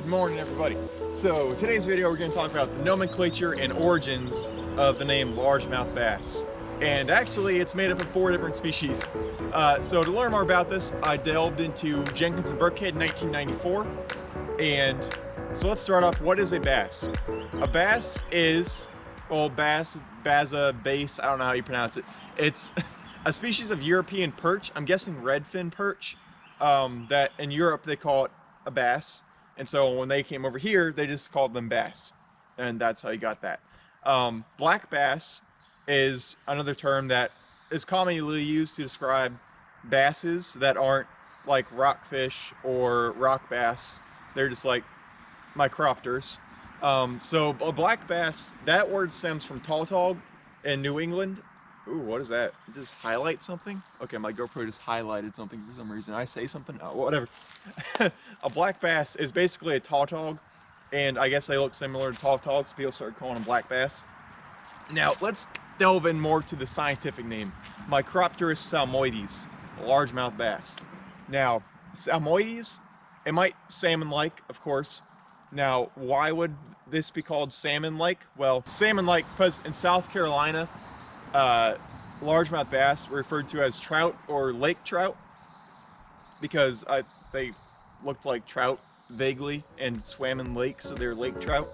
Good morning, everybody. So today's video we're going to talk about the nomenclature and origins of the name largemouth bass. And actually it's made up of 4 different species. So to learn more about this, I delved into Jenkins and Burkhead in 1994. And so let's start off. What is a bass? A bass is, well, bass, bass, I don't know how you pronounce it. It's a species of European perch. I'm guessing redfin perch. That in Europe they call it a bass. And so when they came over here, they just called them bass. And that's how you got that. Black bass is another term that is commonly used to describe basses that aren't like rockfish or rock bass. They're just like Micropterus. So a black bass, that word stems from tautog in New England. Ooh, what is that? Just highlight something? Okay, my GoPro just highlighted something for some reason. I say something? Oh, whatever. A black bass is basically a tautog, and I guess they look similar to tautogs. People started calling them black bass. Now, let's delve in more to the scientific name. Micropterus salmoides, largemouth bass. Now, salmoides, it might salmon-like, of course. Now, why would this be called salmon-like? Well, salmon-like because in South Carolina, largemouth bass were referred to as trout or lake trout because they looked like trout vaguely and swam in lakes, so they're lake trout.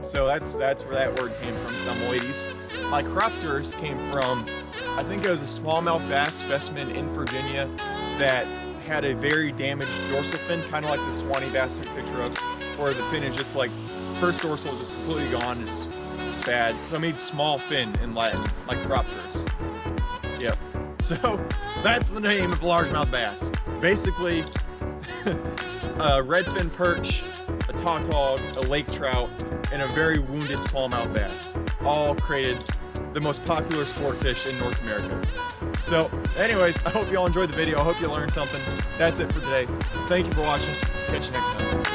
So that's where that word came from, salmoides. Micropterus came from, I think it was a smallmouth bass specimen in Virginia that had a very damaged dorsal fin, kind of like the Swanee bass I took a picture of, where the fin is just like, first dorsal is just completely gone. It's bad. So I made small fin in Latin, Micropterus. Yep. So that's the name of largemouth bass. Basically, a redfin perch, a tautog, a lake trout, and a very wounded smallmouth bass. All created the most popular sport fish in North America. So anyways, I hope you all enjoyed the video. I hope you learned something. That's it for today. Thank you for watching. Catch you next time.